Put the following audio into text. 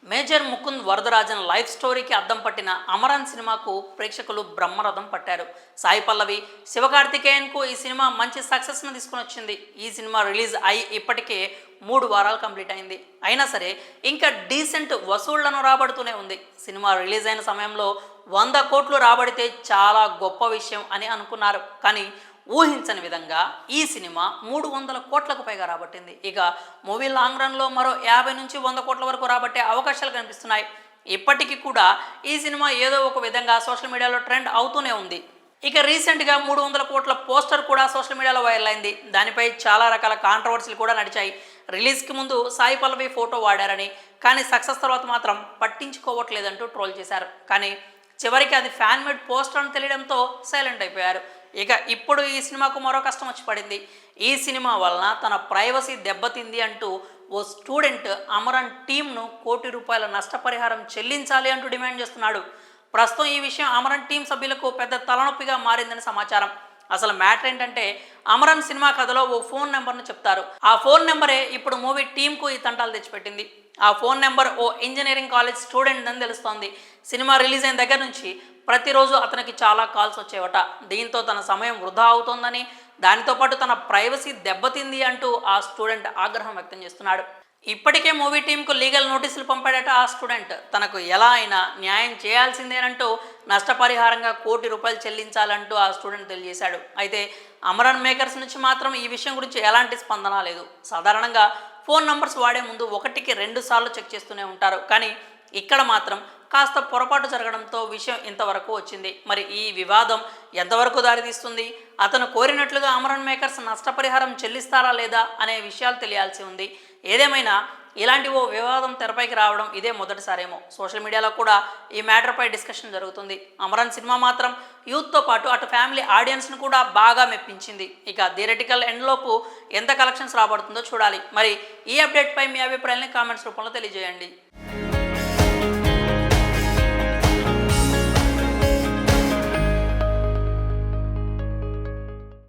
Major Mukund Varadarajan life స్టోరీకి అద్దం పట్టిన అమరన్ సినిమాకు ప్రేక్షకులు బ్రహ్మరథం పట్టారు. సాయి పల్లవి, శివకార్తికేయన్కు ఈ సినిమా మంచి సక్సెస్ను తీసుకుని వచ్చింది. ఈ సినిమా రిలీజ్ అయి ఇప్పటికే 3 వారాలు కంప్లీట్ అయింది. అయినా సరే ఇంకా డీసెంట్ వసూళ్లను రాబడుతూనే ఉంది. సినిమా రిలీజ్ అయిన సమయంలో 100 కోట్లు రాబడితే చాలా గొప్ప విషయం అని అనుకున్నారు. కానీ ఊహించని విధంగా ఈ సినిమా 300 కోట్లకు పైగా రాబట్టింది. ఇక మూవీ లాంగ్ రన్లో మరో 50 నుంచి 100 కోట్ల వరకు రాబట్టే అవకాశాలు కనిపిస్తున్నాయి. ఇప్పటికీ కూడా ఈ సినిమా ఏదో ఒక విధంగా సోషల్ మీడియాలో ట్రెండ్ అవుతూనే ఉంది. ఇక రీసెంట్గా 300 కోట్ల పోస్టర్ కూడా సోషల్ మీడియాలో వైరల్ అయింది. దానిపై చాలా రకాల కాంట్రవర్సీలు కూడా నడిచాయి. రిలీజ్కి ముందు సాయి పల్లవి ఫోటో వాడారని, కానీ సక్సెస్ తర్వాత మాత్రం పట్టించుకోవట్లేదంటూ ట్రోల్ చేశారు. కానీ చివరికి అది ఫ్యాన్ మేడ్ పోస్టర్ అని తెలియడంతో సైలెంట్ అయిపోయారు. ఇక ఇప్పుడు ఈ సినిమాకు మరో కష్టం వచ్చి పడింది. ఈ సినిమా వలన తన ప్రైవసీ దెబ్బతింది అంటూ ఓ స్టూడెంట్ అమరన్ టీంను ₹1 కోటి నష్టపరిహారం చెల్లించాలి అంటూ డిమాండ్ చేస్తున్నాడు. ప్రస్తుతం ఈ విషయం అమరన్ టీం సభ్యులకు పెద్ద తలనొప్పిగా మారిందని సమాచారం. అసలు మ్యాటర్ ఏంటంటే, అమరన్ సినిమా కథలో ఓ ఫోన్ నెంబర్ను చెప్తారు. ఆ ఫోన్ నెంబరే ఇప్పుడు మూవీ టీంకు ఈ తంటాలు తెచ్చిపెట్టింది. ఆ ఫోన్ నెంబర్ ఓ ఇంజనీరింగ్ కాలేజ్ స్టూడెంట్ అని తెలుస్తోంది. సినిమా రిలీజ్ అయిన దగ్గర నుంచి ప్రతిరోజు అతనికి చాలా కాల్స్ వచ్చేవట. దీంతో తన సమయం వృధా అవుతోందని, దానితో పాటు తన ప్రైవసీ దెబ్బతింది అంటూ ఆ స్టూడెంట్ ఆగ్రహం వ్యక్తం చేస్తున్నాడు. ఇప్పటికే మూవీ టీంకు లీగల్ నోటీసులు పంపాడట ఆ స్టూడెంట్. తనకు ఎలా అయినా న్యాయం చేయాల్సిందేనంటూ నష్టపరిహారంగా ₹1 కోటి చెల్లించాలంటూ ఆ స్టూడెంట్ తెలియజేశాడు. అయితే అమరన్ మేకర్స్ నుంచి మాత్రం ఈ విషయం గురించి ఎలాంటి స్పందన లేదు. సాధారణంగా ఫోన్ నంబర్స్ వాడే ముందు 1కి 2 సార్లు చెక్ చేస్తూనే ఉంటారు. కానీ ఇక్కడ మాత్రం కాస్త పొరపాటు జరగడంతో విషయం ఇంతవరకు వచ్చింది. మరి ఈ వివాదం ఎంతవరకు దారితీస్తుంది? అతను కోరినట్లుగా అమరన్ మేకర్స్ నష్టపరిహారం చెల్లిస్తారా లేదా అనే విషయాలు తెలియాల్సి ఉంది. ఏదేమైనా ఇలాంటి ఓ వివాదం తెరపైకి రావడం ఇదే మొదటిసారేమో. సోషల్ మీడియాలో కూడా ఈ మ్యాటర్పై డిస్కషన్ జరుగుతుంది. అమరన్ సినిమా మాత్రం యూత్తో పాటు అటు ఫ్యామిలీ ఆడియన్స్ను కూడా బాగా మెప్పించింది. ఇక థియేటికల్ ఎండ్లోపు ఎంత కలెక్షన్స్ రాబడుతుందో చూడాలి. మరి ఈ అప్డేట్పై మీ అభిప్రాయాన్ని కామెంట్స్ రూపంలో తెలియజేయండి.